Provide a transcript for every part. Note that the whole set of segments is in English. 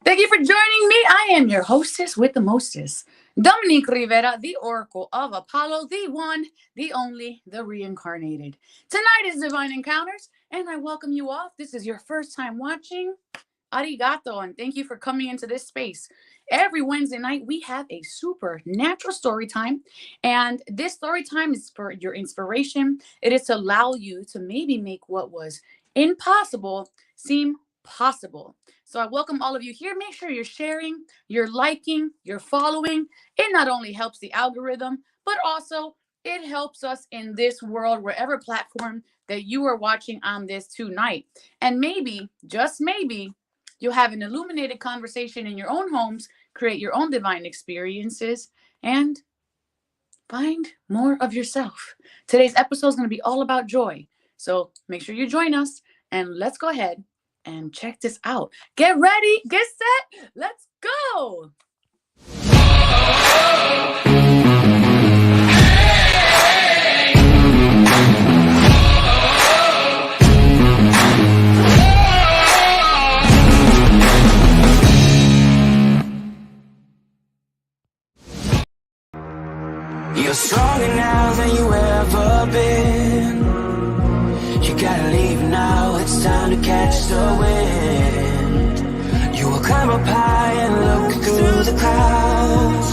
Thank you for joining me. I am your hostess with the mostest, Dominique Rivera, the Oracle of Apollo, the one, the only, the reincarnated. Tonight is Divine Encounters, and I welcome you all. If this is your first time watching, arigato, and thank you for coming into this space. Every Wednesday night, we have a supernatural story time, and this story time is for your inspiration. It is to allow you to maybe make what was impossible seem possible. So I welcome all of you here. Make sure you're sharing, you're liking, you're following. It not only helps the algorithm, but also it helps us in this world, wherever platform that you are watching on this tonight. And maybe, just maybe, you'll have an illuminated conversation in your own homes, create your own divine experiences, and find more of yourself. Today's episode is going to be all about joy. So make sure you join us and let's go ahead and check this out. Get ready, get set, let's go. You're stronger now than you ever been. You gotta leave now, it's time to catch the wind. You will climb up high and look through the clouds.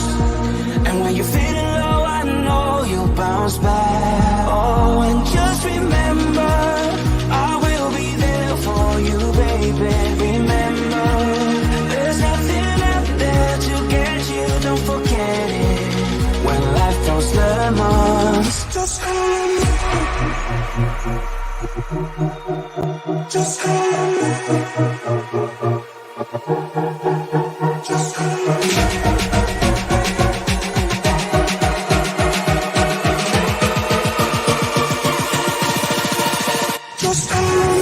And when you're feeling low, I know you'll bounce back. Oh, and just remember, I will be there for you, baby. Remember, there's nothing out there to get you, don't forget it. When life throws lemons, just hold me. Just hold me. Just hold me. Just hold me.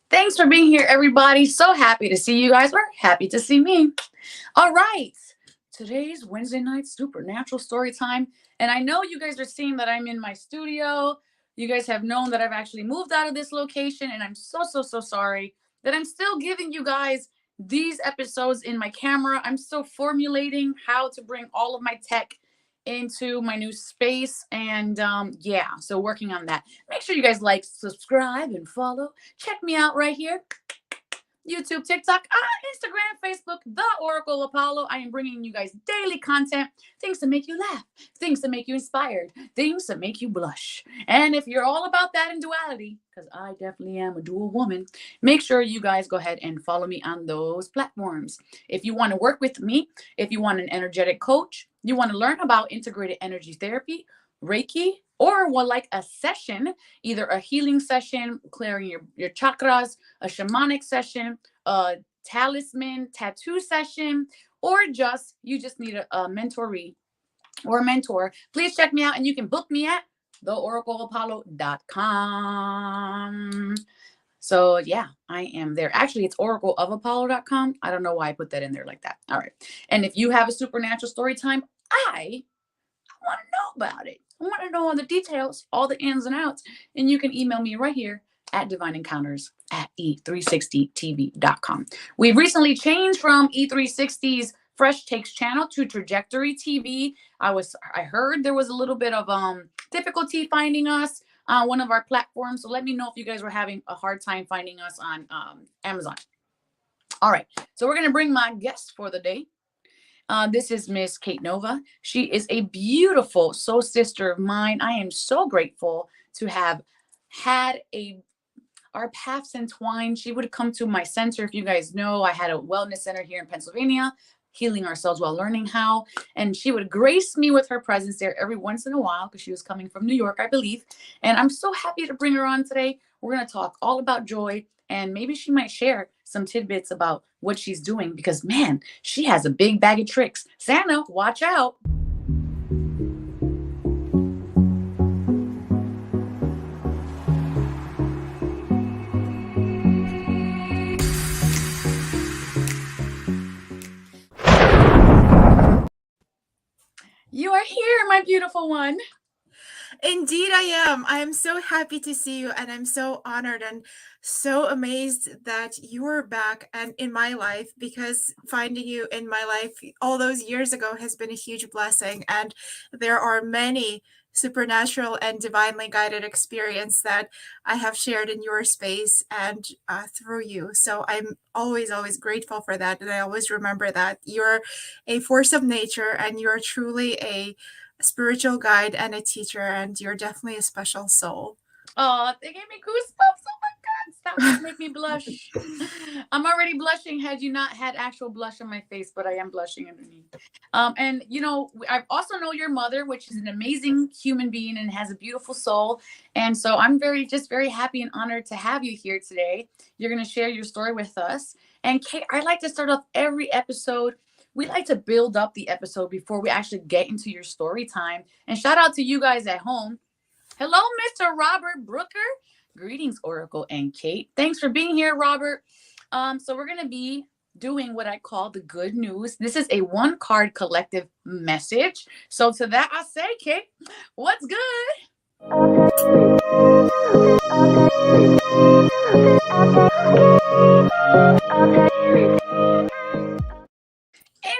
Thanks for being here, everybody. So happy to see you guys. Or happy to see me. All right. Today's Wednesday night supernatural story time. And I know you guys are seeing that I'm in my studio. You guys have known that I've actually moved out of this location. And I'm so sorry that I'm still giving you guys these episodes in my camera. I'm still formulating how to bring all of my tech into my new space. And yeah, so working on that. Make sure you guys like, subscribe, and follow. Check me out right here. YouTube, TikTok, Instagram, Facebook, The Oracle Apollo. I am bringing you guys daily content, things to make you laugh, things to make you inspired, things to make you blush. And if you're all about that in duality, because I definitely am a dual woman, make sure you guys go ahead and follow me on those platforms. If you want to work with me, if you want an energetic coach, you want to learn about integrated energy therapy, Reiki, or would like a session, either a healing session, clearing your chakras, a shamanic session, a talisman tattoo session, or you just need a mentoree or a mentor, please check me out and you can book me at theoracleofapollo.com. So yeah, I am there. Actually, it's oracleofapollo.com. I don't know why I put that in there like that. All right. And if you have a supernatural story time, I want to know about it. I want to know all the details, all the ins and outs. And you can email me right here at divineencounters@e360tv.com. We've recently changed from E360's Fresh Takes channel to Trajectory TV. I heard there was a little bit of difficulty finding us on one of our platforms. So let me know if you guys were having a hard time finding us on Amazon. All right. So we're going to bring my guest for the day. This is Miss Kate Nova. She is a beautiful soul sister of mine. I am so grateful to have had our paths entwined. She would come to my center. If you guys know, I had a wellness center here in Pennsylvania, healing ourselves while learning how. And she would grace me with her presence there every once in a while because she was coming from New York, I believe. And I'm so happy to bring her on today. We're going to talk all about joy. And maybe she might share some tidbits about what she's doing because, man, she has a big bag of tricks. Santa, watch out. You are here, my beautiful one. Indeed, I am. I am so happy to see you, and I'm so honored and so amazed that you are back and in my life, because finding you in my life all those years ago has been a huge blessing. And there are many supernatural and divinely guided experience that I have shared in your space and through you. So I'm always, always grateful for that. And I always remember that you're a force of nature and you're truly a spiritual guide and a teacher, and you're definitely a special soul. Oh, they gave me goosebumps. Oh my God. Stop. Don't make me blush. I'm already blushing had you not had actual blush on my face, but I am blushing underneath. And I also know your mother, which is an amazing human being and has a beautiful soul. And so I'm very happy and honored to have you here today. You're going to share your story with us. And Kate, I like to start off every episode. We like to build up the episode before we actually get into your story time. And shout out to you guys at home. Hello, Mr. Robert Brooker. Greetings, Oracle and Kate. Thanks for being here, Robert. So we're going to be doing what I call the good news. This is a one card collective message. So to that I say, Kate, what's good?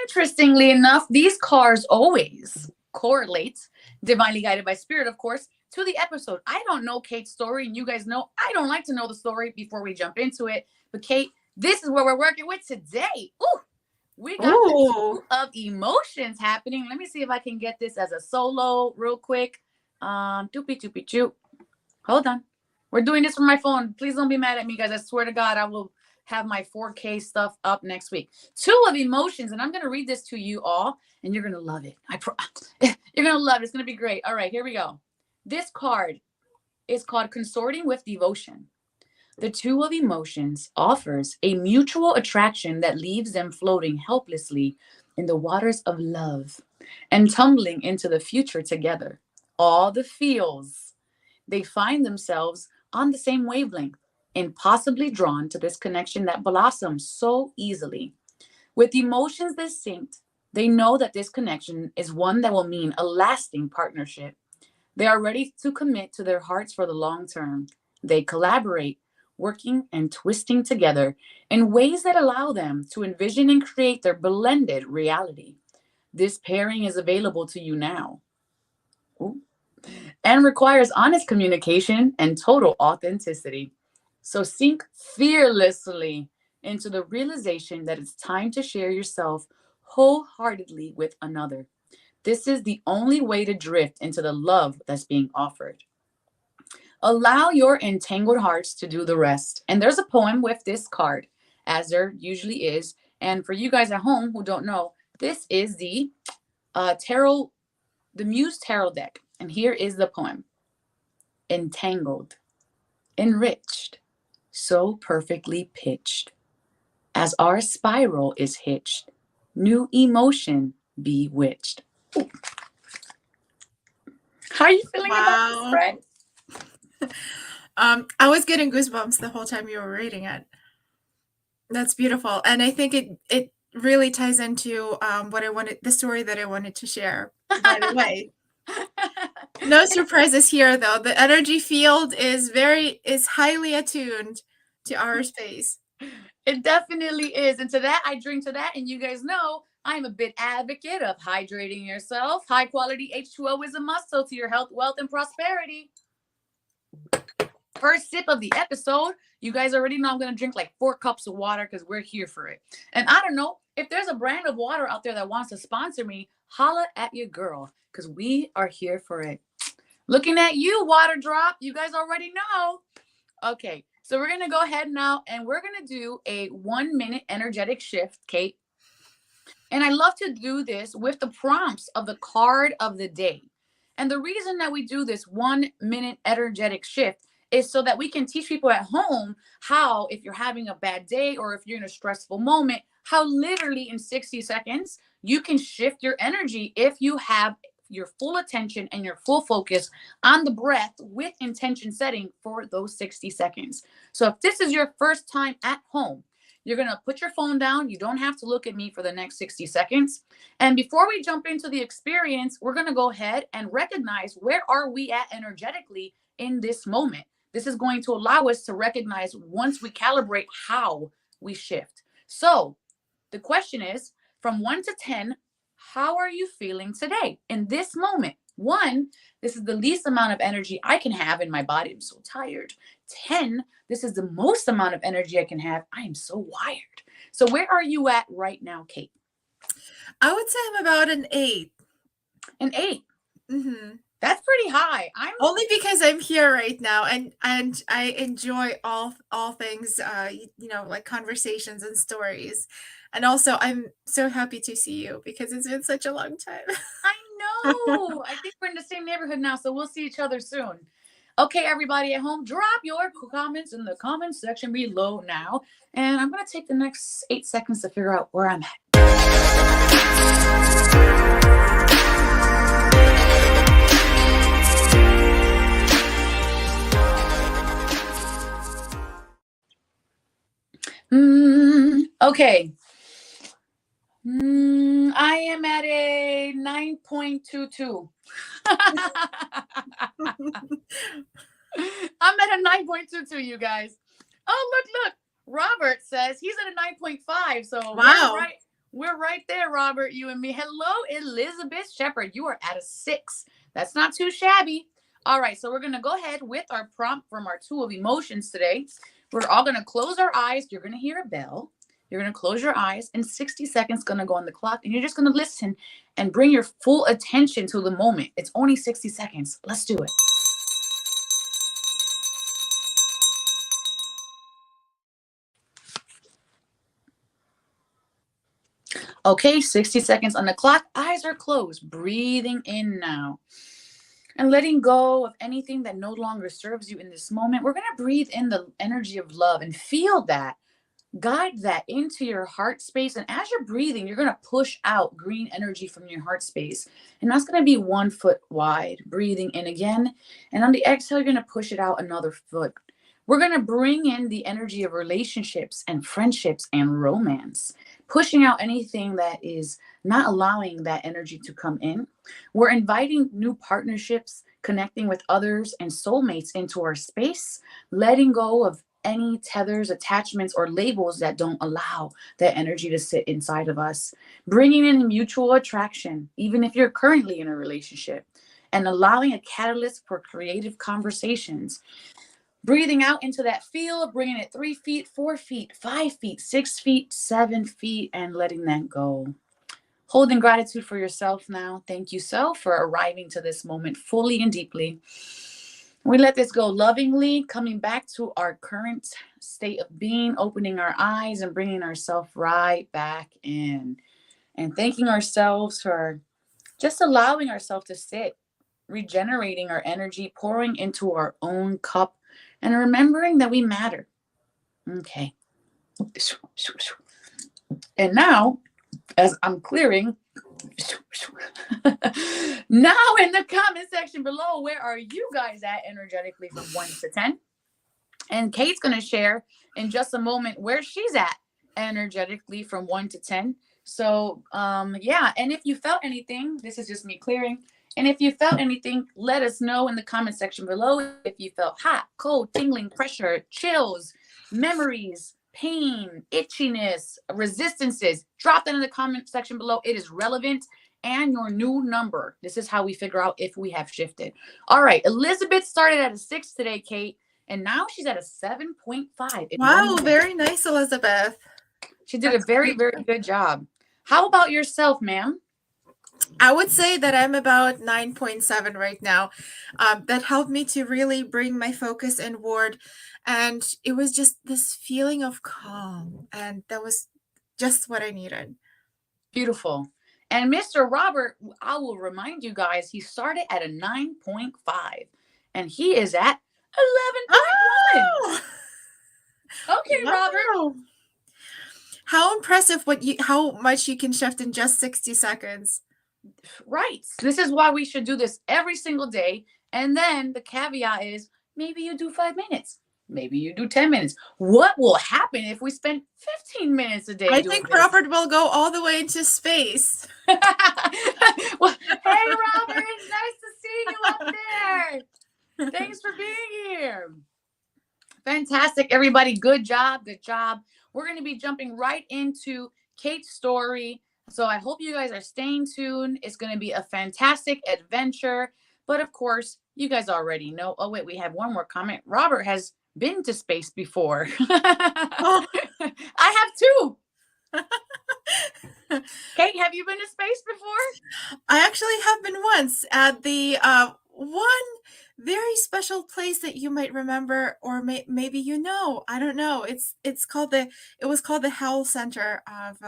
Interestingly enough, these cards always correlate, divinely guided by spirit, of course, to the episode. I don't know Kate's story, and you guys know I don't like to know the story before we jump into it. But Kate, this is what we're working with today. Ooh, we got the two of emotions happening. Let me see if I can get this as a solo real quick. Doopy doopy choop. Hold on. We're doing this from my phone. Please don't be mad at me, guys. I swear to God, I will have my 4K stuff up next week. Two of emotions, and I'm going to read this to you all, and you're going to love it. You're going to love it. It's going to be great. All right, here we go. This card is called Consorting with Devotion. The two of emotions offers a mutual attraction that leaves them floating helplessly in the waters of love and tumbling into the future together. All the feels. They find themselves on the same wavelength, impossibly drawn to this connection that blossoms so easily. With emotions distinct, they know that this connection is one that will mean a lasting partnership. They are ready to commit to their hearts for the long term. They collaborate, working and twisting together in ways that allow them to envision and create their blended reality. This pairing is available to you now. Ooh. And requires honest communication and total authenticity. So sink fearlessly into the realization that it's time to share yourself wholeheartedly with another. This is the only way to drift into the love that's being offered. Allow your entangled hearts to do the rest. And there's a poem with this card, as there usually is. And for you guys at home who don't know, this is the tarot, the Muse Tarot deck. And here is the poem. Entangled, enriched, so perfectly pitched. As our spiral is hitched, new emotion bewitched. Ooh. How are you feeling about this, friend? I was getting goosebumps the whole time you were reading it. That's beautiful, and I think it really ties into the story that I wanted to share. By the way, no surprises here, though. The energy field is highly attuned to our space. It definitely is. And to that, I drink to that. And you guys know I'm a big advocate of hydrating yourself. High quality H2O is a must. So to your health, wealth, and prosperity. First sip of the episode. You guys already know I'm going to drink like 4 cups of water because we're here for it. And I don't know if there's a brand of water out there that wants to sponsor me, holla at your girl because we are here for it. Looking at you, Water Drop. You guys already know. Okay. So we're going to go ahead now and we're going to do a 1-minute energetic shift, Kate. And I love to do this with the prompts of the card of the day. And the reason that we do this 1-minute energetic shift is so that we can teach people at home how, if you're having a bad day or if you're in a stressful moment, how literally in 60 seconds, you can shift your energy if you have your full attention and your full focus on the breath with intention setting for those 60 seconds. So if this is your first time at home, You're going to put your phone down. You don't have to look at me for the next 60 seconds. And before we jump into the experience, we're going to go ahead and recognize where are we at energetically in this moment. This is going to allow us to recognize once we calibrate how we shift. So the question is, from 1 to 10, how are you feeling today in this moment? 1, this is the least amount of energy I can have in my body. I'm so tired. 10, this is the most amount of energy I can have. I am so wired. So where are you at right now, Kate? I would say I'm about an 8. An 8. Mm-hmm. That's pretty high. I'm only because I'm here right now, and I enjoy all things, like conversations and stories, and also I'm so happy to see you because it's been such a long time. I know. I think we're in the same neighborhood now, so we'll see each other soon. Okay, everybody at home, drop your comments in the comments section below now, and I'm gonna take the next 8 seconds to figure out where I'm at. Okay. I am at a 9.22. I'm at a 9.22, you guys. Oh, look. Robert says he's at a 9.5. So wow. We're right there, Robert, you and me. Hello, Elizabeth Shepherd. You are at a 6. That's not too shabby. All right, so we're going to go ahead with our prompt from our tool of emotions today. We're all going to close our eyes. You're going to hear a bell. You're going to close your eyes, and 60 seconds going to go on the clock, and you're just going to listen and bring your full attention to the moment. It's only 60 seconds. Let's do it. Okay, 60 seconds on the clock. Eyes are closed. Breathing in now. And letting go of anything that no longer serves you in this moment. We're going to breathe in the energy of love and feel that. Guide that into your heart space. And as you're breathing, you're going to push out green energy from your heart space. And that's going to be 1 foot wide. Breathing in again. And on the exhale, you're going to push it out another foot. We're going to bring in the energy of relationships and friendships and romance, pushing out anything that is not allowing that energy to come in. We're inviting new partnerships, connecting with others and soulmates into our space, letting go of any tethers, attachments, or labels that don't allow that energy to sit inside of us, bringing in mutual attraction, even if you're currently in a relationship, and allowing a catalyst for creative conversations. Breathing out into that field, bringing it 3 feet, 4 feet, 5 feet, 6 feet, 7 feet, and letting that go. Holding gratitude for yourself now. Thank you, self, for arriving to this moment fully and deeply. We let this go lovingly, coming back to our current state of being, opening our eyes and bringing ourselves right back in. And thanking ourselves for just allowing ourselves to sit, regenerating our energy, pouring into our own cup, and remembering that we matter. Okay. And now, as I'm clearing, now in the comment section below, where are you guys at energetically from 1 to 10? And Kate's going to share in just a moment where she's at energetically from 1 to 10. So, yeah. And if you felt anything, this is just me clearing. And if you felt anything, let us know in the comment section below. If you felt hot, cold, tingling, pressure, chills, memories, pain, itchiness, resistances, drop that in the comment section below. It is relevant and your new number. This is how we figure out if we have shifted. All right. Elizabeth started at a 6 today, Kate, and now she's at a 7.5. Wow, very nice, Elizabeth. She did a very, very good job. How about yourself, ma'am? I would say that I'm about 9.7 right now. That helped me to really bring my focus inward. And it was just this feeling of calm. And that was just what I needed. Beautiful. And Mr. Robert, I will remind you guys, he started at a 9.5. And he is at 11.1. Oh! Okay, wow. Robert. How impressive how much you can shift in just 60 seconds. Right. This is why we should do this every single day. And then the caveat is maybe you do 5 minutes. Maybe you do 10 minutes. What will happen if we spend 15 minutes a day I doing think this? Robert will go all the way into space. Well, hey, Robert, it's nice to see you up there. Thanks for being here. Fantastic, everybody. Good job. Good job. We're going to be jumping right into Kate's story. So I hope you guys are staying tuned. It's going to be a fantastic adventure. But of course, you guys already know. Oh, wait, we have one more comment. Robert has been to space before. Oh. I have too. Kate, have you been to space before? I actually have been once at the one very special place that you might remember, or maybe you know. I don't know. It was called the Howell Center of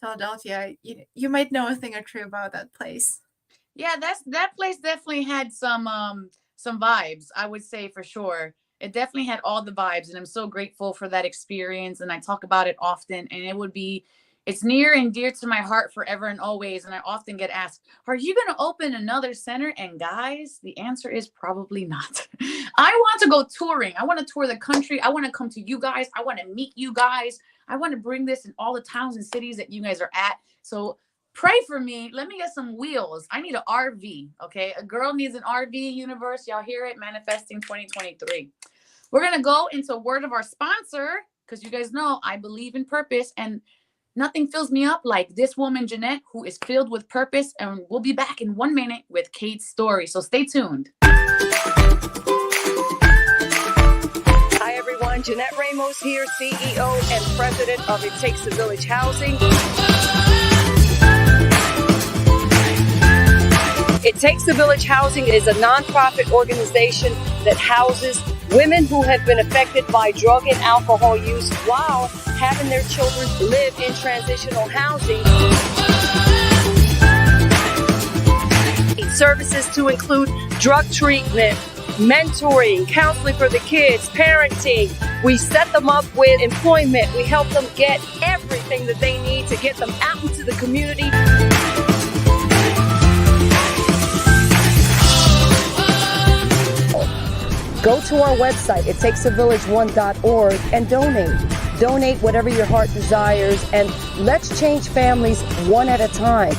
Philadelphia. You might know a thing or two about that place. Yeah, that place definitely had some vibes, I would say for sure. It definitely had all the vibes, and I'm so grateful for that experience, and I talk about it often, and it's near and dear to my heart forever and always. And I often get asked, are you going to open another center? And guys, the answer is probably not. I want to go touring. I want to tour the country. I want to come to you guys. I want to meet you guys. I want to bring this in all the towns and cities that you guys are at. So pray for me. Let me get some wheels. I need an RV. Okay. A girl needs an RV universe. Y'all hear it? Manifesting 2023. We're going to go into a word of our sponsor, because you guys know I believe in purpose, and nothing fills me up like this woman, Jeanette, who is filled with purpose. And we'll be back in 1 minute with Kate's story. So stay tuned. Hi, everyone. Jeanette Ramos here, CEO and President of It Takes a Village Housing. It Takes a Village Housing is a nonprofit organization that houses women who have been affected by drug and alcohol use while having their children live in transitional housing. Services to include drug treatment, mentoring, counseling for the kids, parenting. We set them up with employment. We help them get everything that they need to get them out into the community. Go to our website, ittakesavillage1.org, and donate. Donate whatever your heart desires, and let's change families one at a time.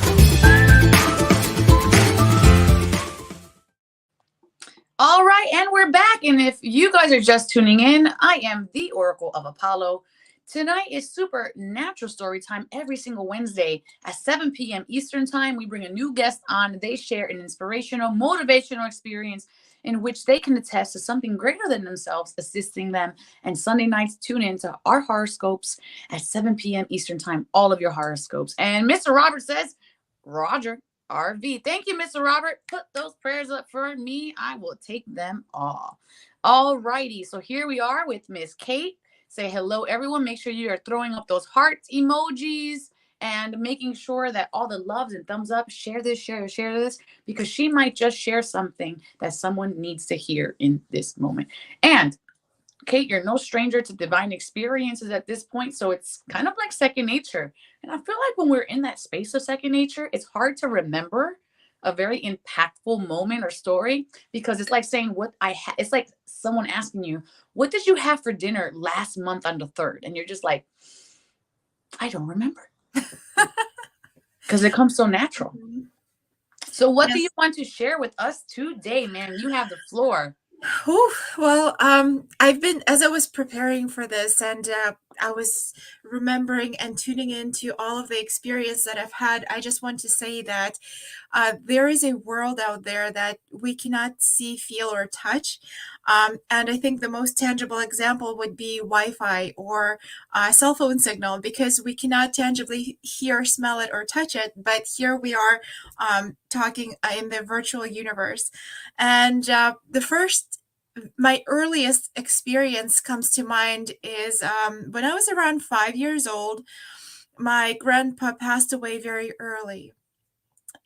All right, and we're back. And if you guys are just tuning in, I am the Oracle of Apollo. Tonight is supernatural story time every single Wednesday at 7 p.m. Eastern time. We bring a new guest on. They share an inspirational, motivational experience in which they can attest to something greater than themselves, assisting them. And Sunday nights, tune in to our horoscopes at 7 p.m. Eastern time, all of your horoscopes. And Mr. Robert says, Roger, RV. Thank you, Mr. Robert. Put those prayers up for me. I will take them all. All righty. So here we are with Miss Kate. Say hello, everyone. Make sure you are throwing up those heart emojis and making sure that all the loves and thumbs up, share this, share this, because she might just share something that someone needs to hear in this moment. And Kate, you're no stranger to divine experiences at this point, so it's kind of like second nature. And I feel like when we're in that space of second nature, it's hard to remember a very impactful moment or story, because it's like saying it's like someone asking you, what did you have for dinner last month on the 3rd? And you're just like, I don't remember. Because it comes so natural. So what do you want to share with us today, man? You have the floor. Well, I've been, as I was preparing for this, and I was remembering and tuning into all of the experience that I've had, I just want to say that there is a world out there that we cannot see, feel, or touch. And I think the most tangible example would be Wi-Fi or cell phone signal, because we cannot tangibly hear, smell it, or touch it. But here we are talking in the virtual universe. And my earliest experience comes to mind is when I was around 5 years old. My grandpa passed away very early.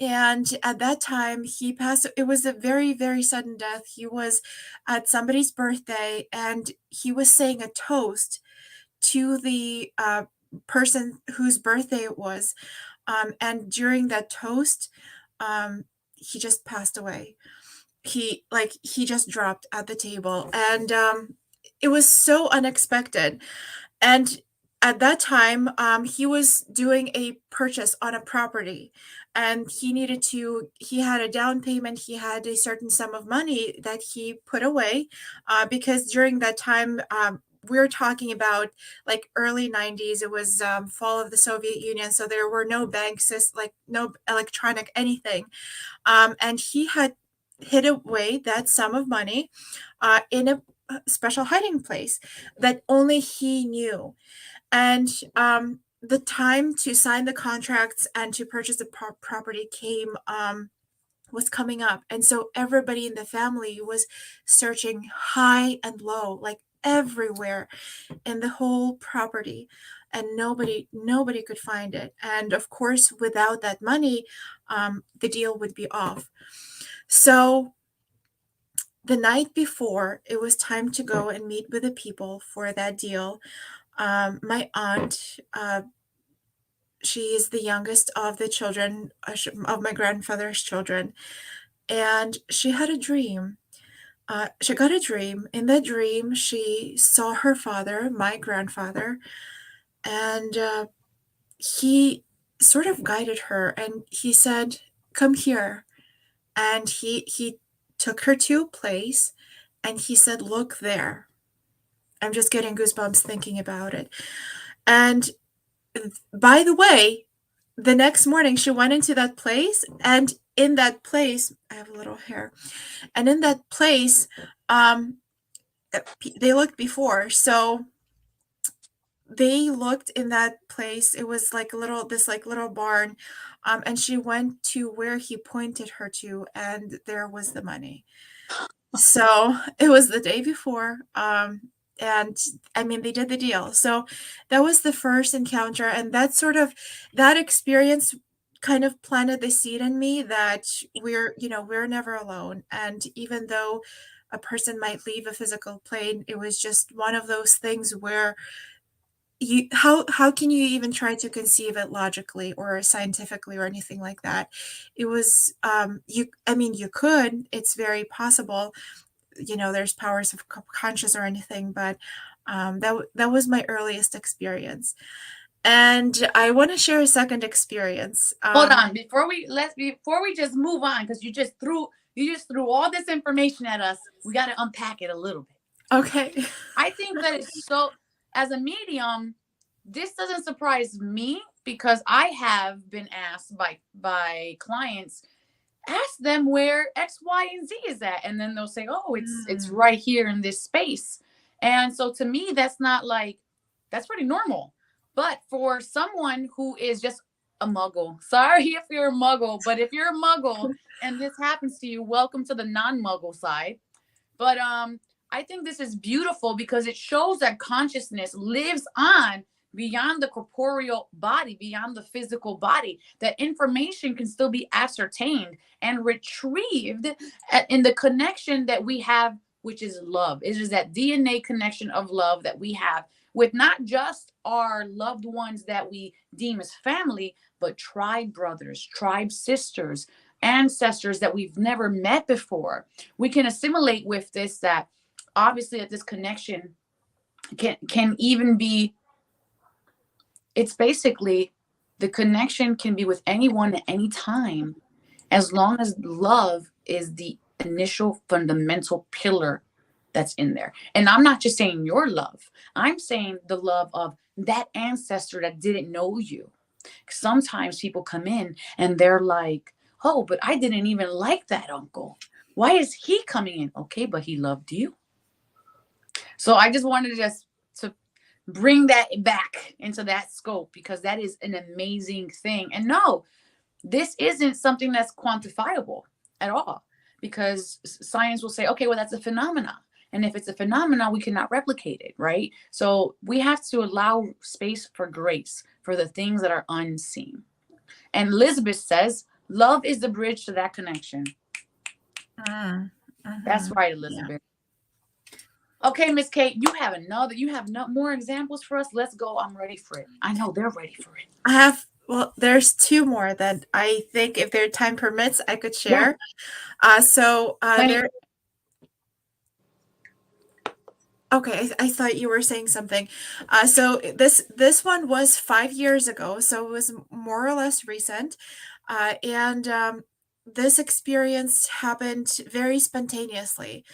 And at that time, he passed. It was a very, very sudden death. He was at somebody's birthday, and he was saying a toast to the person whose birthday it was. And during that toast, he just passed away. He just dropped at the table. And it was so unexpected. And at that time, he was doing a purchase on a property, and he had a down payment. He had a certain sum of money that he put away, because during that time, we're talking about like early 90s. It was fall of the Soviet Union, so there were no banks, like no electronic anything. And he had hid away that sum of money in a special hiding place that only he knew. And the time to sign the contracts and to purchase the property was coming up. And so everybody in the family was searching high and low, like everywhere in the whole property. And nobody could find it. And of course, without that money, the deal would be off. So the night before it was time to go and meet with the people for that deal, my aunt, she is the youngest of the children, of my grandfather's children, and she had a dream. She got a dream. In that dream, she saw her father, my grandfather, and he sort of guided her, and he said, "Come here." And he took her to a place, and he said, "Look there." I'm just getting goosebumps thinking about it. And by the way, the next morning she went into that place, and in that place, I have a little hair, and in that place, they looked before. So they looked in that place. It was like this little barn, and she went to where he pointed her to, and there was the money. So it was the day before, and I mean, they did the deal. So that was the first encounter, and that experience kind of planted the seed in me that we're never alone. And even though a person might leave a physical plane, it was just one of those things where how can you even try to conceive it logically or scientifically or anything like that? It was you could, it's very possible, there's powers of conscious or anything, but that was my earliest experience. And I want to share a second experience. Hold on, before we just move on, because you just threw all this information at us. We got to unpack it a little bit. Okay. I think that it's so, as a medium, this doesn't surprise me, because I have been asked by clients, ask them where X, Y, and Z is at, and then they'll say, "Oh, it's right here in this space." And so to me, that's pretty normal. But for someone who is just a muggle, sorry if you're a muggle, but if you're a muggle and this happens to you, welcome to the non-muggle side. But I think this is beautiful because it shows that consciousness lives on beyond the corporeal body, beyond the physical body, that information can still be ascertained and retrieved in the connection that we have, which is love. It is that DNA connection of love that we have with not just our loved ones that we deem as family, but tribe brothers, tribe sisters, ancestors that we've never met before. We can assimilate with this, that obviously that this connection can even be, it's basically the connection can be with anyone at any time, as long as love is the initial fundamental pillar that's in there. And I'm not just saying your love, I'm saying the love of that ancestor that didn't know you. Sometimes people come in and they're like, "Oh, but I didn't even like that uncle. Why is he coming in?" Okay, but he loved you. So I just wanted to bring that back into that scope, because that is an amazing thing. And no, this isn't something that's quantifiable at all, because science will say, okay, well, that's a phenomenon. And if it's a phenomenon, we cannot replicate it, right? So we have to allow space for grace for the things that are unseen. And Elizabeth says, love is the bridge to that connection. That's right, Elizabeth. Yeah. Okay, Miss Kate, you have no more examples for us. Let's go. I'm ready for it. I know they're ready for it. There's two more that I think, if their time permits, I could share. Yeah. Okay, I thought you were saying something. So this one was 5 years ago, so it was more or less recent, and this experience happened very spontaneously.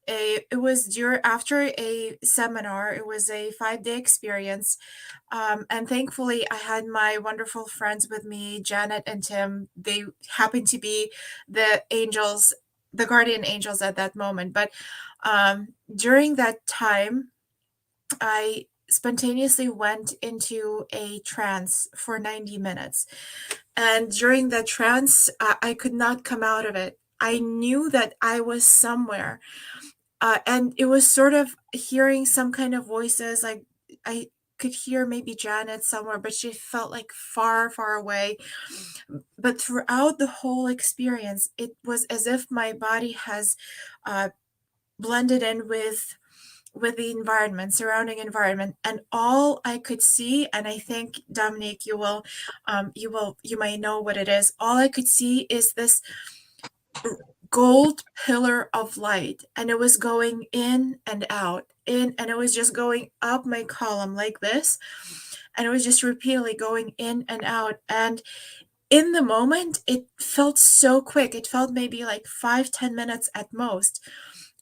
It was after a seminar. It was a 5-day experience, and thankfully, I had my wonderful friends with me, Janet and Tim. They happened to be the angels, the guardian angels at that moment. But during that time, I spontaneously went into a trance for 90 minutes. And during that trance, I could not come out of it. I knew that I was somewhere. And it was sort of hearing some kind of voices. Like I could hear maybe Janet somewhere, but she felt like far, far away. But throughout the whole experience, it was as if my body has uh, blended in with the environment, surrounding environment, and all I could see, and I think Dominique, you might know what it is. All I could see is this gold pillar of light, and it was going in and out, and it was just going up my column like this, and it was just repeatedly going in and out. And in the moment, it felt so quick. It felt maybe like 5-10 minutes at most.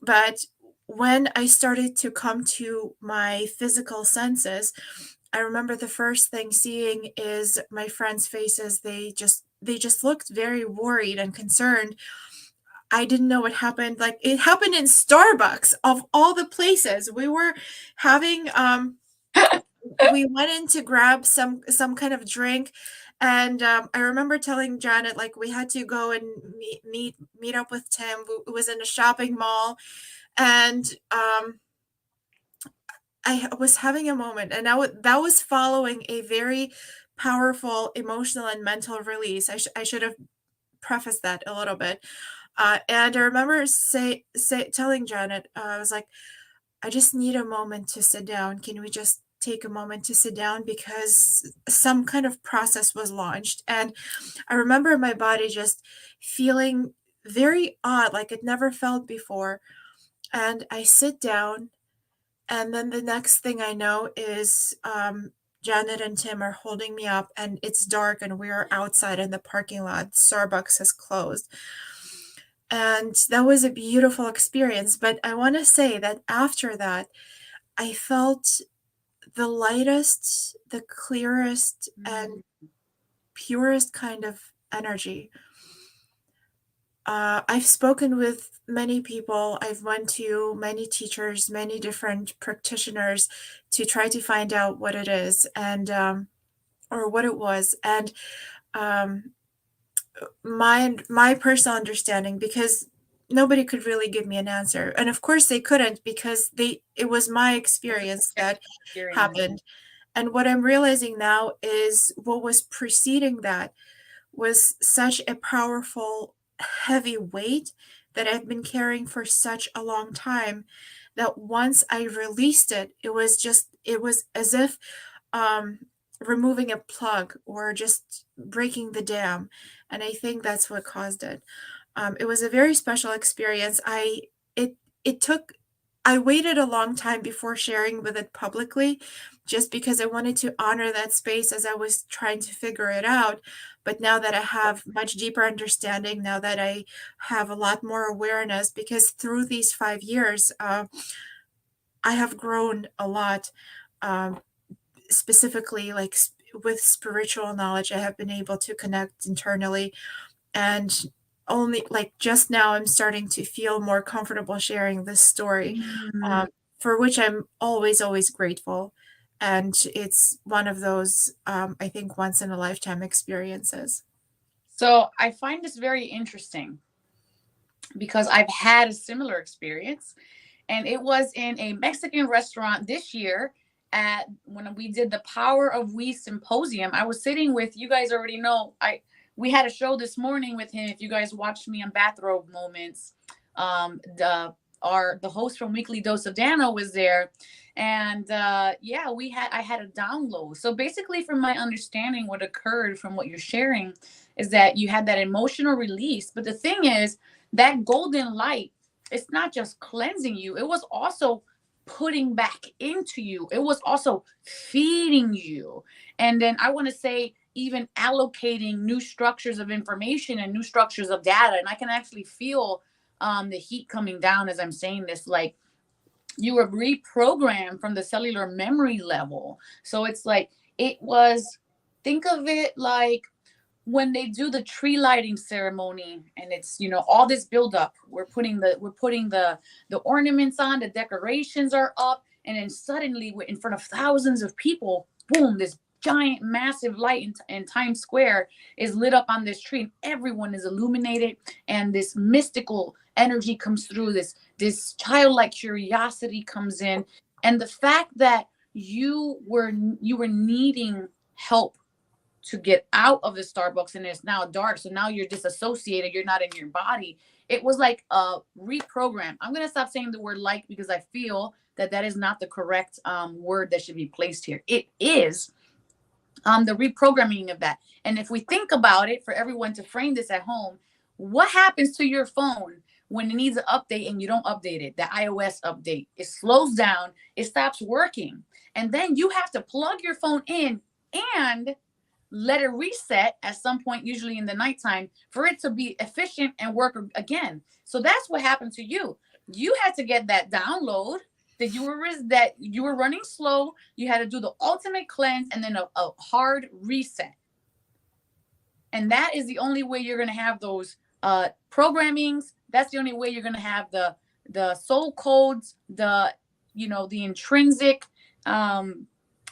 But when I started to come to my physical senses, I remember the first thing seeing is my friends' faces. They just looked very worried and concerned. I didn't know what happened. Like it happened in Starbucks of all the places. We were having we went in to grab some kind of drink, and I remember telling Janet like we had to go and meet up with Tim. It was in a shopping mall, and I was having a moment, and that was following a very powerful emotional and mental release. I should have prefaced that a little bit. And I remember telling Janet, I was like, I just need a moment to sit down. Can we just take a moment to sit down, because some kind of process was launched. And I remember my body just feeling very odd, like it never felt before. And I sit down, and then the next thing I know is Janet and Tim are holding me up, and it's dark, and we're outside in the parking lot. Starbucks has closed. And that was a beautiful experience. But I want to say that after that, I felt the lightest, the clearest, and purest kind of energy. I've spoken with many people. I've went to many teachers, many different practitioners to try to find out what it is, and or what it was. And um, my personal understanding, because nobody could really give me an answer, and of course they couldn't, because it was my experience that happened. And what I'm realizing now is what was preceding that was such a powerful, heavy weight that I've been carrying for such a long time, that once I released it, it was as if removing a plug or just breaking the dam. And I think that's what caused it. It was a very special experience. It took, I waited a long time before sharing with it publicly, just because I wanted to honor that space as I was trying to figure it out. But now that I have much deeper understanding, now that I have a lot more awareness, because through these 5 years, I have grown a lot. Specifically, like with spiritual knowledge, I have been able to connect internally, and only like just now I'm starting to feel more comfortable sharing this story, for which I'm always grateful. And it's one of those, I think, once in a lifetime experiences. So I find this very interesting because I've had a similar experience, and it was in a Mexican restaurant this year at when we did the Power of We symposium. I was sitting with, you guys already know, we had a show this morning with him. If you guys watched me on Bathrobe Moments, the host from Weekly Dose of Dano was there, and yeah, I had a download. So basically, from my understanding, what occurred from what you're sharing is that you had that emotional release. But the thing is, that golden light, it's not just cleansing you; it was also putting back into you. It was also feeding you. And then I want to say, even allocating new structures of information and new structures of data. And I can actually feel the heat coming down as I'm saying this. Like, you were reprogrammed from the cellular memory level. So it's like, it was, think of it like when they do the tree lighting ceremony, and it's, all this buildup, we're putting the ornaments on, the decorations are up, and then suddenly we're in front of thousands of people, boom, this giant massive light in Times Square is lit up on this tree, and everyone is illuminated, and this mystical energy comes through, this childlike curiosity comes in. And the fact that you were needing help to get out of the Starbucks, and it's now dark, so now you're disassociated, you're not in your body. It was like a reprogram. I'm going to stop saying the word like, because I feel that is not the correct word that should be placed here. It is the reprogramming of that. And if we think about it, for everyone to frame this at home, what happens to your phone when it needs an update and you don't update it? The iOS update, it slows down, it stops working, and then you have to plug your phone in and let it reset at some point, usually in the nighttime, for it to be efficient and work again. So that's what happened to you. You had to get that download that you were running slow. You had to do the ultimate cleanse and then a hard reset. And that is the only way you're going to have those programmings. That's the only way you're going to have the soul codes, the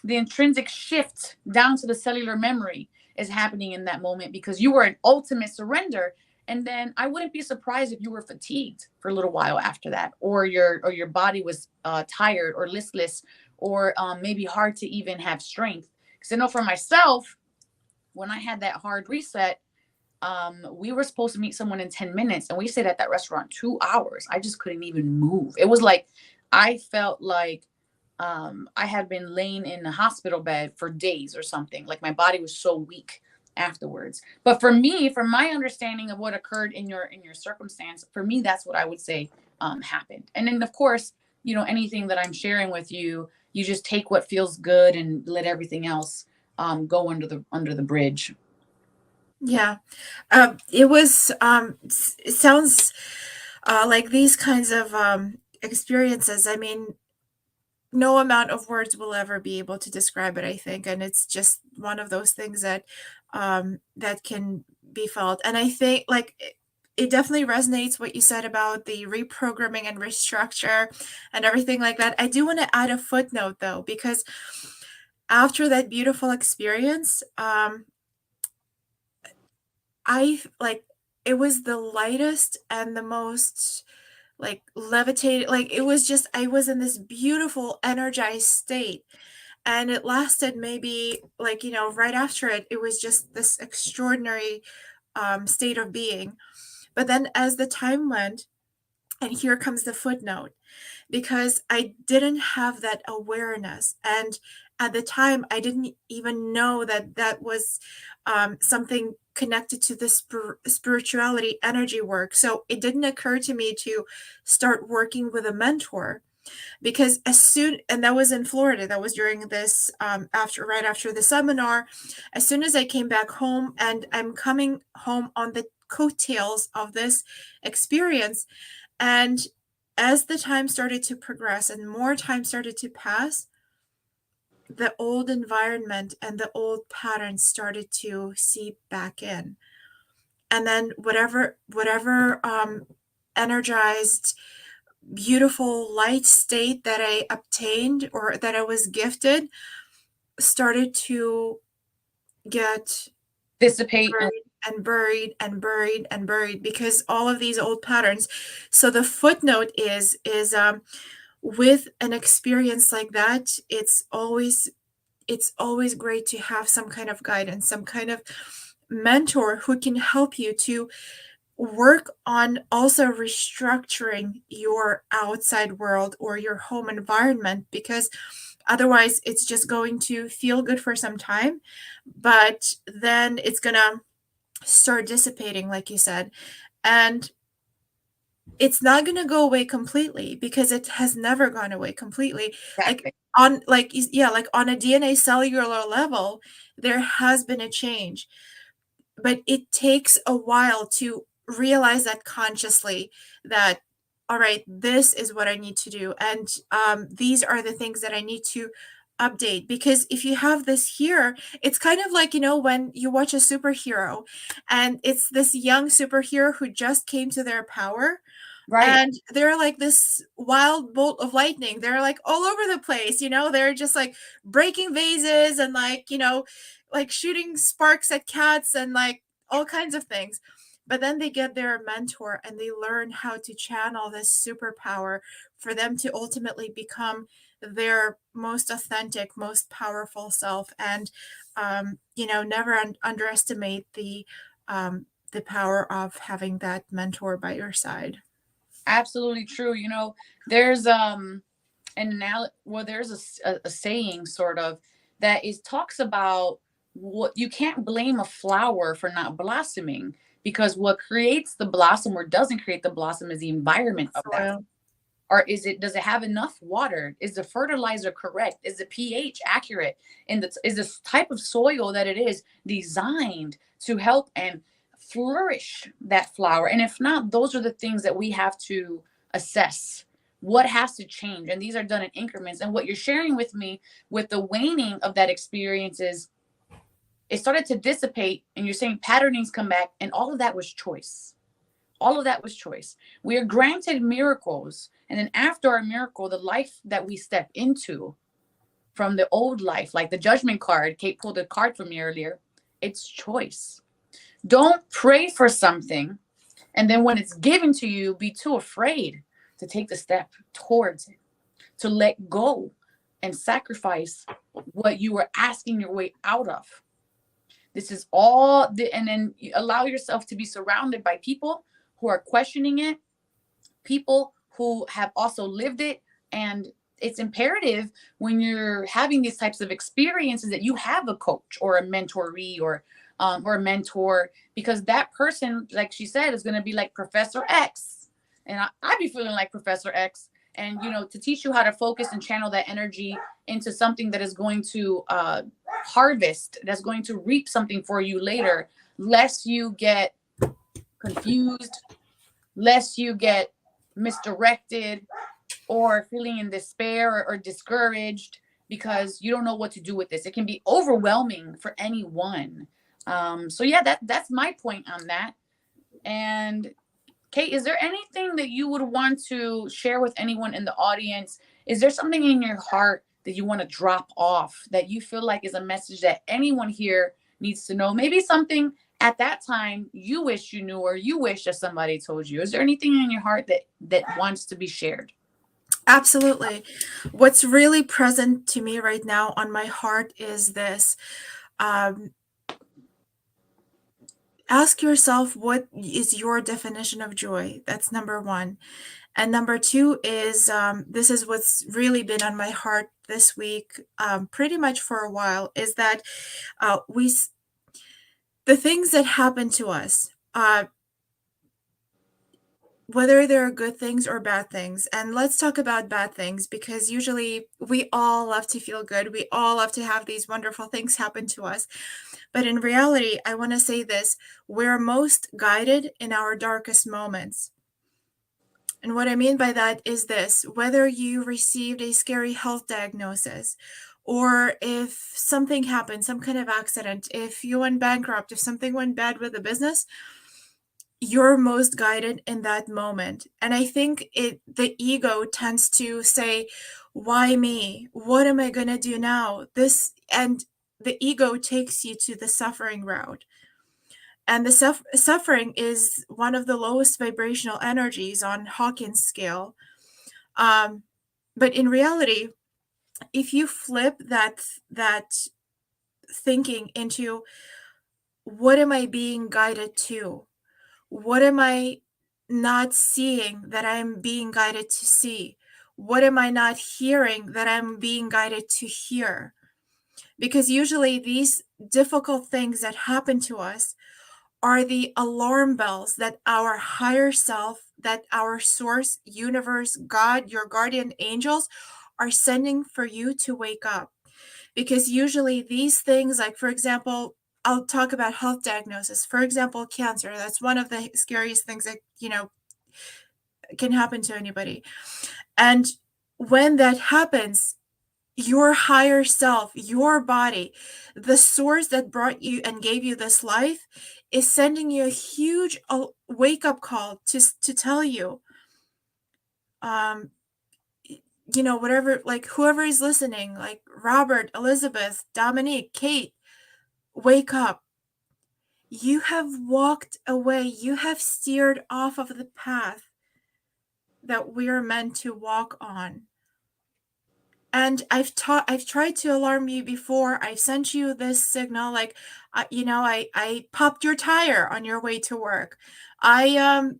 intrinsic shift down to the cellular memory is happening in that moment, because you were in ultimate surrender. And then I wouldn't be surprised if you were fatigued for a little while after that, or your body was tired or listless, or maybe hard to even have strength. Because I know for myself, when I had that hard reset, we were supposed to meet someone in 10 minutes, and we stayed at that restaurant 2 hours. I just couldn't even move. It was like, I felt like I had been laying in a hospital bed for days or something. Like, my body was so weak afterwards. But for me, from my understanding of what occurred in your circumstance, for me, that's what I would say happened. And then, of course, anything that I'm sharing with you, you just take what feels good and let everything else go under the bridge. Yeah. It was, it sounds like these kinds of experiences. I mean, no amount of words will ever be able to describe it, I think. And it's just one of those things that that can be felt. And I think, like, it definitely resonates what you said about the reprogramming and restructure and everything like that. I do want to add a footnote, though, because after that beautiful experience, it was the lightest and the most, like, levitated, like, it was just, I was in this beautiful energized state, and it lasted maybe, like, right after it, it was just this extraordinary state of being. But then as the time went, and here comes the footnote, because I didn't have that awareness. And at the time, I didn't even know that that was something connected to the spirituality energy work. So it didn't occur to me to start working with a mentor, because and that was in Florida, that was during this, right after the seminar, as soon as I came back home, and I'm coming home on the coattails of this experience. And as the time started to progress and more time started to pass, the old environment and the old patterns started to seep back in. And then whatever energized, beautiful light state that I obtained or that I was gifted started to get Dissipate buried because all of these old patterns. So the footnote is with an experience like that, it's always great to have some kind of guidance, some kind of mentor who can help you to work on also restructuring your outside world or your home environment, because otherwise it's just going to feel good for some time, but then it's going to start dissipating, like you said. And it's not going to go away completely, because it has never gone away completely. Like Exactly. like on a DNA cellular level, there has been a change, but it takes a while to realize that consciously, that all right, this is what I need to do, and these are the things that I need to update. Because if you have this here, it's kind of like, when you watch a superhero and it's this young superhero who just came to their power, Right. and they're like this wild bolt of lightning. They're like all over the place, they're just like breaking vases and like, like shooting sparks at cats and like all kinds of things. But then they get their mentor and they learn how to channel this superpower for them to ultimately become their most authentic, most powerful self. And never underestimate the power of having that mentor by your side. Absolutely true. There's there's a saying sort of that is talks about what you can't blame a flower for not blossoming, because what creates the blossom or doesn't create the blossom is the environment of that. Soil. Or does it have enough water? Is the fertilizer correct? Is the pH accurate? And is this type of soil that it is designed to help and flourish that flower? And if not, those are the things that we have to assess. What has to change? And these are done in increments. And what you're sharing with me with the waning of that experience is it started to dissipate, and you're saying patternings come back, and all of that was choice. All of that was choice. We are granted miracles. And then after our miracle, the life that we step into from the old life, like the judgment card, Kate pulled a card from me earlier, it's choice. Don't pray for something, and then when it's given to you, be too afraid to take the step towards it, to let go and sacrifice what you were asking your way out of. This is all, and then you allow yourself to be surrounded by people who are questioning it, people who have also lived it. And it's imperative when you're having these types of experiences that you have a coach or a mentoree or a mentor, because that person, like she said, is going to be like Professor X. And I'd be feeling like Professor X. And, to teach you how to focus and channel that energy into something that is going to harvest, that's going to reap something for you later, lest you get confused, lest you get misdirected or feeling in despair or discouraged because you don't know what to do with this. It can be overwhelming for anyone. So yeah, that's my point on that. And Kate, is there anything that you would want to share with anyone in the audience? Is there something in your heart that you want to drop off that you feel like is a message that anyone here needs to know? Maybe something at that time you wish you knew, or you wish that somebody told you. Is there anything in your heart that wants to be shared? Absolutely. What's really present to me right now on my heart is this. Ask yourself, what is your definition of joy? That's number one. And number two is, this is what's really been on my heart this week, pretty much for a while, is that the things that happen to us, whether they're good things or bad things. And let's talk about bad things, because usually we all love to feel good. We all love to have these wonderful things happen to us. But in reality, I want to say this: we're most guided in our darkest moments. And what I mean by that is this: whether you received a scary health diagnosis, or if something happened, some kind of accident, if you went bankrupt, if something went bad with the business, you're most guided in that moment. And I think the ego tends to say, why me? What am I going to do now? And the ego takes you to the suffering route. And the suffering is one of the lowest vibrational energies on Hawkins scale. But in reality, if you flip that thinking into, what am I being guided to? What am I not seeing that I'm being guided to see? What am I not hearing that I'm being guided to hear? Because usually these difficult things that happen to us are the alarm bells that our higher self, that our source, universe, God, your guardian angels are sending for you to wake up. Because usually these things, like, for example, I'll talk about health diagnosis. For example, cancer. That's one of the scariest things that, can happen to anybody. And when that happens, your higher self, your body, the source that brought you and gave you this life is sending you a huge wake-up call to tell you, whatever, like whoever is listening, like Robert, Elizabeth, Dominique, Kate, wake up. You have walked away. You have steered off of the path that we are meant to walk on. And I've tried to alarm you before. I've sent you this signal, like, I popped your tire on your way to work. I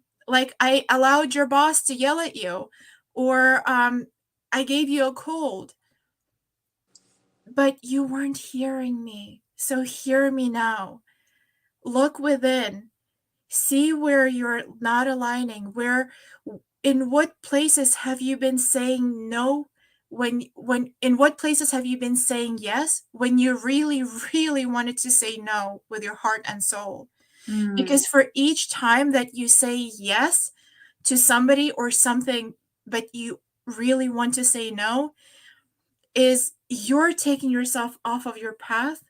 allowed your boss to yell at you, or I gave you a cold, but you weren't hearing me. So hear me now. Look within. See where you're not aligning. In what places have you been saying no? In what places have you been saying yes when you really, really wanted to say no with your heart and soul? Because for each time that you say yes to somebody or something, but you really want to say no, is you're taking yourself off of your path,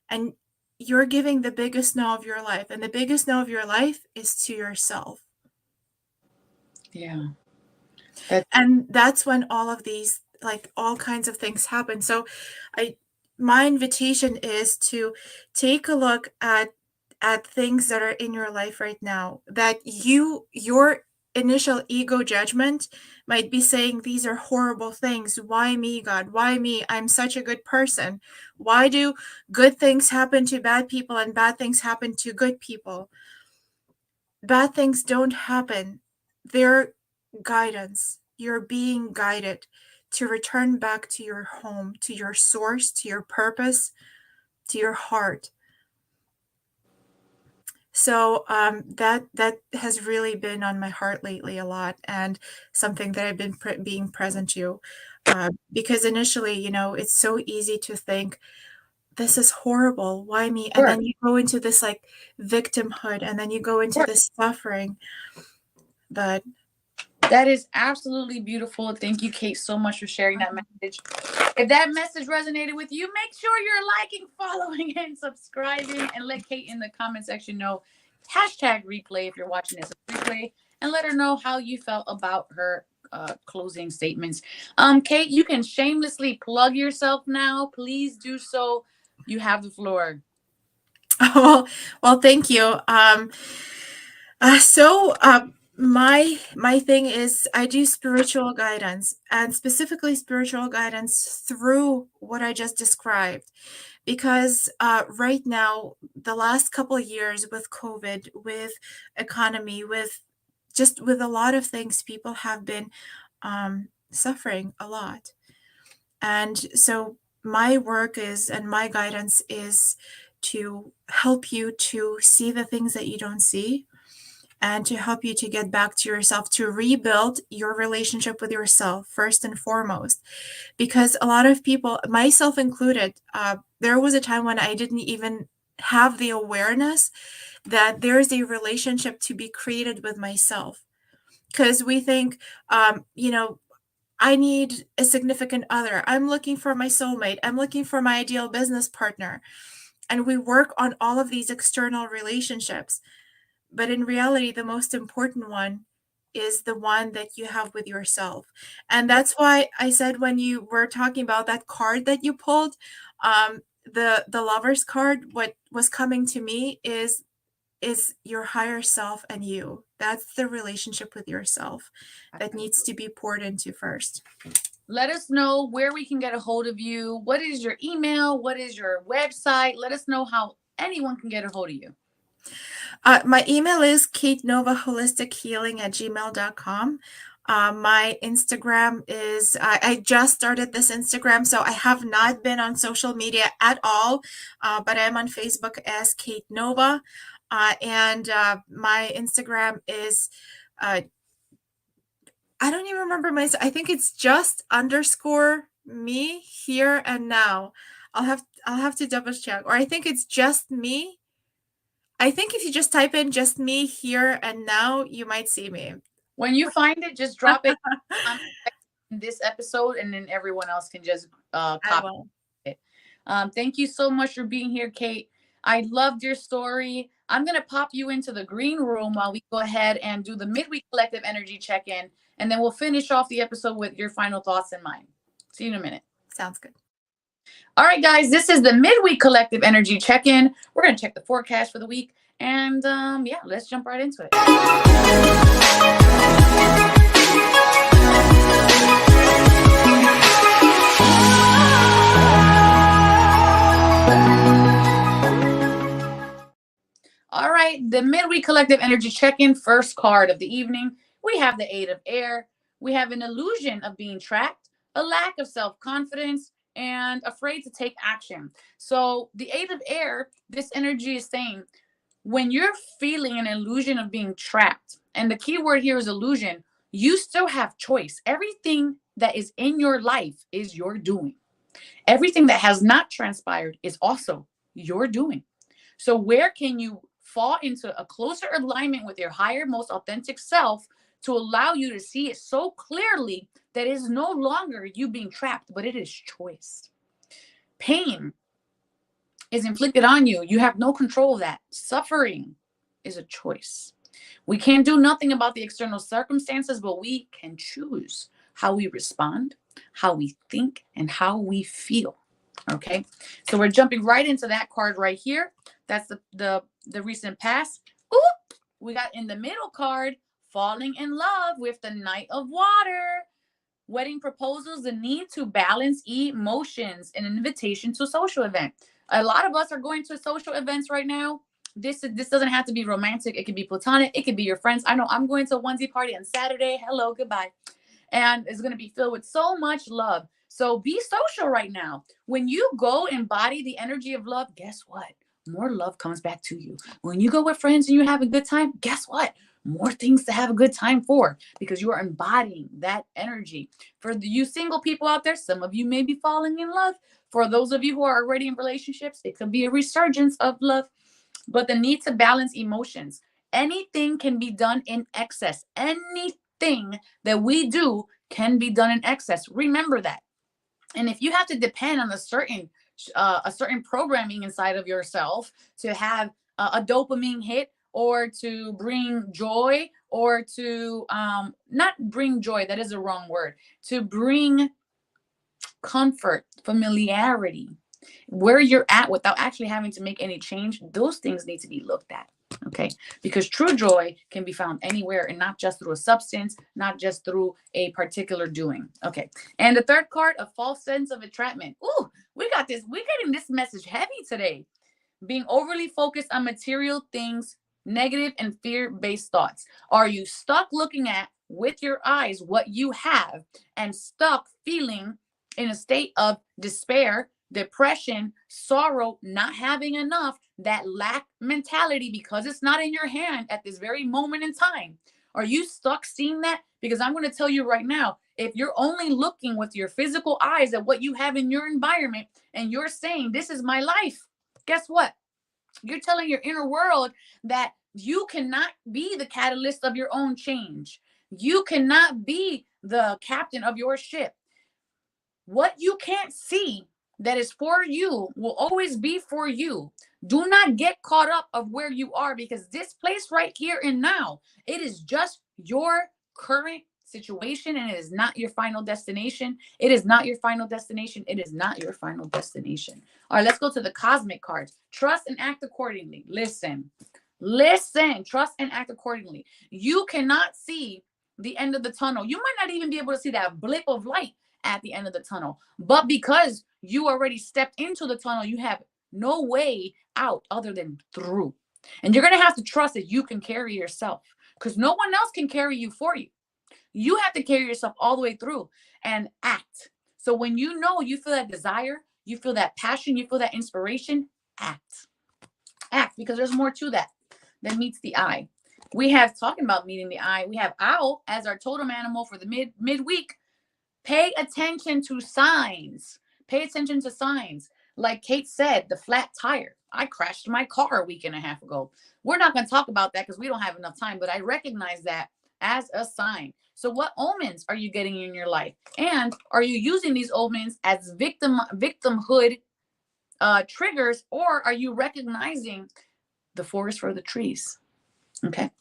and you're giving the biggest no of your life. And the biggest no of your life is to yourself. Yeah. And that's when all of these, like, all kinds of things happen. So my invitation is to take a look at things that are in your life right now that your initial ego judgment might be saying, these are horrible things. Why me, God? Why me? I'm such a good person. Why do good things happen to bad people and bad things happen to good people? Bad things don't happen. They're guidance. You're being guided to return back to your home, to your source, to your purpose, to your heart. So that has really been on my heart lately a lot, and something that I've been being present to. Because initially, it's so easy to think, this is horrible. Why me? And then you go into this, like, victimhood, and then you go into this suffering. But that is absolutely beautiful. Thank you, Kate, so much for sharing that message. If that message resonated with you, make sure you're liking, following, and subscribing, and let Kate in the comment section know. #replay if you're watching this replay, and let her know how you felt about her closing statements. Kate, you can shamelessly plug yourself now. Please do so. You have the floor. well, thank you. My thing is, I do spiritual guidance, and specifically spiritual guidance through what I just described. Because right now, the last couple of years with COVID, with economy, with a lot of things, people have been suffering a lot. And so my work is, and my guidance is, to help you to see the things that you don't see, and to help you to get back to yourself, to rebuild your relationship with yourself first and foremost. Because a lot of people, myself included, there was a time when I didn't even have the awareness that there is a relationship to be created with myself. Because we think, I need a significant other. I'm looking for my soulmate. I'm looking for my ideal business partner. And we work on all of these external relationships. But in reality, the most important one is the one that you have with yourself. And that's why I said, when you were talking about that card that you pulled, the Lover's card, what was coming to me is your higher self and you. That's the relationship with yourself that needs to be poured into first. Let us know where we can get a hold of you. What is your email? What is your website? Let us know how anyone can get a hold of you. My email is katenovaholistichealing@gmail.com. My Instagram is, I just started this Instagram, so I have not been on social media at all, but I'm on Facebook as Kate Nova. And my Instagram is, I don't even remember I think it's just _ me here and now. I'll have to double check. Or I think it's just me. I think if you just type in just me here and now, you might see me. When you find it, just drop it in this episode, and then everyone else can just copy it. Thank you so much for being here, Kate. I loved your story. I'm going to pop you into the green room while we go ahead and do the midweek collective energy check-in, and then we'll finish off the episode with your final thoughts in mind. See you in a minute. Sounds good. All right, guys, this is the midweek collective energy check-in. We're going to check the forecast for the week, and yeah, let's jump right into it. All right, the midweek collective energy check-in, first card of the evening. We have the 8 of air. We have an illusion of being trapped, a lack of self-confidence, and afraid to take action. So the 8 of air, this energy is saying, when you're feeling an illusion of being trapped, and the key word here is illusion, you still have choice. Everything that is in your life is your doing. Everything that has not transpired is also your doing. So where can you fall into a closer alignment with your higher, most authentic self to allow you to see it so clearly that it is no longer you being trapped, but it is choice. Pain is inflicted on you. You have no control of that. Suffering is a choice. We can't do nothing about the external circumstances, but we can choose how we respond, how we think, and how we feel. Okay, so we're jumping right into that card right here. That's the recent past. Oop, we got in the middle card, falling in love with the Knight of Water. Wedding proposals, the need to balance emotions, an invitation to a social event. A lot of us are going to social events right now. This doesn't have to be romantic. It could be platonic. It could be your friends. I know I'm going to a onesie party on Saturday. Hello, goodbye. And it's going to be filled with so much love. So be social right now. When you go embody the energy of love, guess what? More love comes back to you. When you go with friends and you have a good time, guess what? More things to have a good time for, because you are embodying that energy. For you single people out there, some of you may be falling in love. For those of you who are already in relationships, it could be a resurgence of love. But the need to balance emotions. Anything can be done in excess. Anything that we do can be done in excess. Remember that. And if you have to depend on a certain programming inside of yourself to have a dopamine hit, or to bring joy, or to not bring joy, that is a wrong word, to bring comfort, familiarity, where you're at without actually having to make any change, those things need to be looked at. Okay, because true joy can be found anywhere, and not just through a substance, not just through a particular doing. Okay, and the third card, a false sense of entrapment. Ooh, we got this. We're getting this message heavy today. Being overly focused on material things, negative and fear-based thoughts. Are you stuck looking at with your eyes what you have, and stuck feeling in a state of despair, depression, sorrow, not having enough, that lack mentality because it's not in your hand at this very moment in time? Are you stuck seeing that? Because I'm going to tell you right now, if you're only looking with your physical eyes at what you have in your environment, and you're saying, this is my life, guess what? You're telling your inner world that you cannot be the catalyst of your own change. You cannot be the captain of your ship. What you can't see that is for you will always be for you. Do not get caught up of where you are, because this place right here and now, it is just your current situation, and it is not your final destination. It is not your final destination. It is not your final destination. All right, let's go to the cosmic cards. Trust and act accordingly. Listen, trust and act accordingly. You cannot see the end of the tunnel. You might not even be able to see that blip of light at the end of the tunnel. But because you already stepped into the tunnel, you have no way out other than through. And you're going to have to trust that you can carry yourself, because no one else can carry you for you. You have to carry yourself all the way through and act. So when you know you feel that desire, you feel that passion, you feel that inspiration, act. Act, because there's more to that. that meets the eye. We have, talking about meeting the eye, we have owl as our totem animal for the midweek. Pay attention to signs. Pay attention to signs. Like Kate said, the flat tire. I crashed my car a week and a half ago. We're not going to talk about that because we don't have enough time, but I recognize that as a sign. So what omens are you getting in your life? And are you using these omens as victimhood triggers, or are you recognizing the forest for the trees? Okay.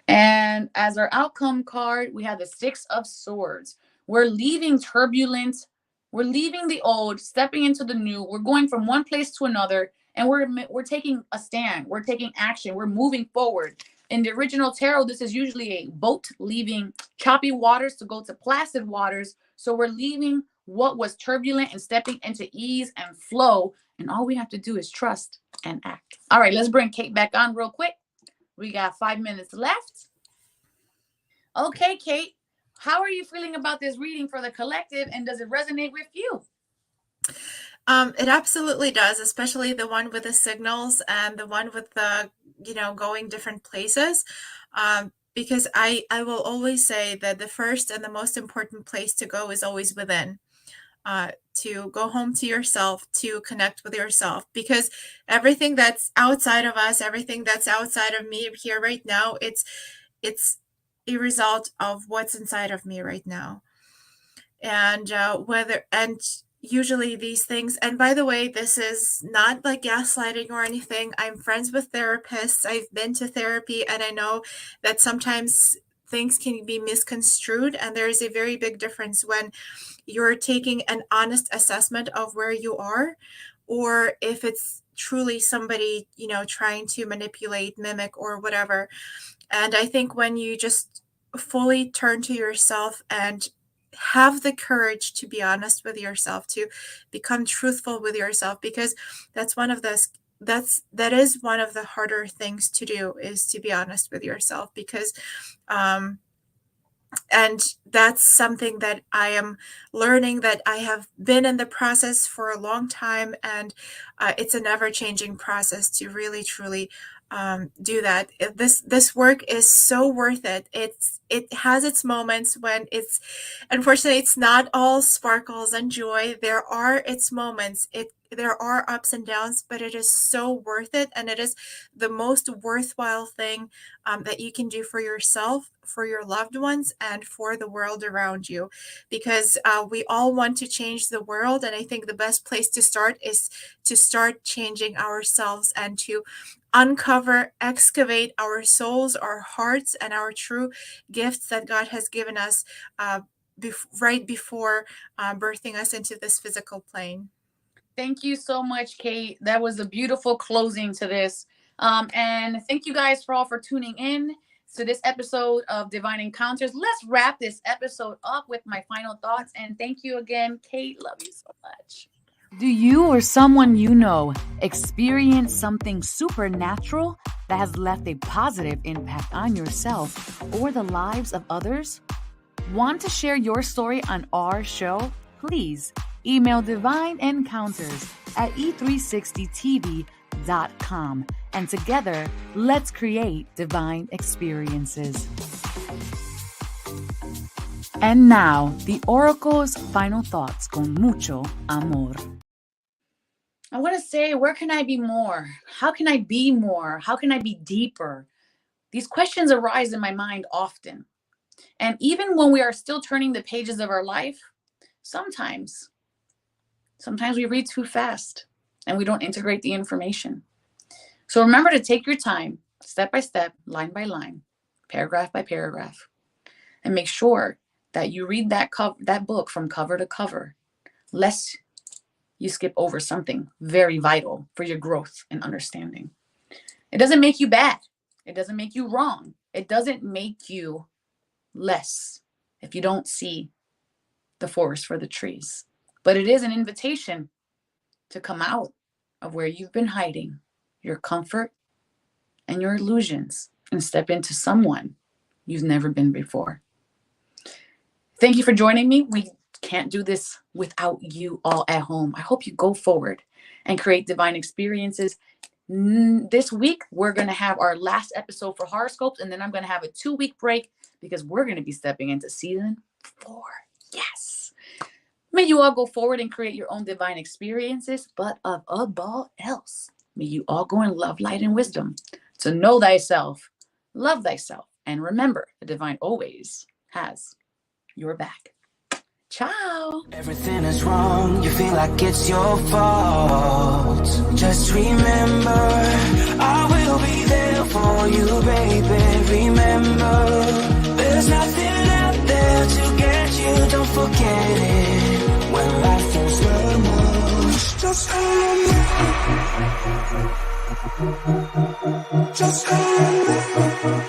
And as our outcome card, we have the Six of Swords. We're leaving turbulence. We're leaving the old, stepping into the new. We're going from one place to another, and we're taking a stand. We're taking action. We're moving forward. In the original tarot, this is usually a boat leaving choppy waters to go to placid waters. So we're leaving what was turbulent and stepping into ease and flow. And all we have to do is trust and act. All right, let's bring Kate back on real quick. We got 5 minutes left. Okay, Kate, how are you feeling about this reading for the collective, and does it resonate with you? It absolutely does, especially the one with the signals and the one with the, going different places. Because I will always say that the first and the most important place to go is always within. To go home to yourself, to connect with yourself, because everything that's outside of us, everything that's outside of me here right now, it's a result of what's inside of me right now. And usually these things, and by the way, this is not like gaslighting or anything. I'm friends with therapists. I've been to therapy, and I know that sometimes things can be misconstrued, and there is a very big difference when you're taking an honest assessment of where you are, or if it's truly somebody, trying to manipulate, mimic, or whatever. And I think when you just fully turn to yourself and have the courage to be honest with yourself, to become truthful with yourself, because that's that is one of the harder things to do, is to be honest with yourself, because and that's something that I am learning, that I have been in the process for a long time, and it's a never-changing process to really truly do that. This work is so worth it. It has its moments when unfortunately it's not all sparkles and joy. There are its moments. There are ups and downs, but it is so worth it, and it is the most worthwhile thing that you can do for yourself, for your loved ones, and for the world around you, because we all want to change the world, and I think the best place to start is to start changing ourselves and to uncover, excavate our souls, our hearts, and our true gifts that God has given us right before birthing us into this physical plane. Thank you so much, Kate. That was a beautiful closing to this. And thank you guys for tuning in to this episode of Divine Encounters. Let's wrap this episode up with my final thoughts. And thank you again, Kate. Love you so much. Do you or someone you know experience something supernatural that has left a positive impact on yourself or the lives of others? Want to share your story on our show? Please email Divine Encounters at e360tv.com, and together, let's create divine experiences. And now, the Oracle's final thoughts con mucho amor. I want to say, where can I be more? How can I be more? How can I be deeper? These questions arise in my mind often. And even when we are still turning the pages of our life, sometimes we read too fast and we don't integrate the information. So remember to take your time, step by step, line by line, paragraph by paragraph, and make sure that you read that book from cover to cover, lest you skip over something very vital for your growth and understanding. It doesn't make you bad. It doesn't make you wrong. It doesn't make you less if you don't see the forest for the trees. But it is an invitation to come out of where you've been hiding, your comfort and your illusions, and step into someone you've never been before. Thank you for joining me. We can't do this without you all at home. I hope you go forward and create divine experiences This week, we're going to have our last episode for horoscopes, and then I'm going to have a 2-week break because we're going to be stepping into season 4. Yes. May you all go forward and create your own divine experiences, but above all else, may you all go in love, light, and wisdom to know thyself, love thyself, and remember, the divine always has your back. Ciao. Everything is wrong, you feel like it's your fault. Just remember, I will be there for you, baby. Remember, there's nothing out there to get you, don't forget it. When life feels very much, just remember. Just remember.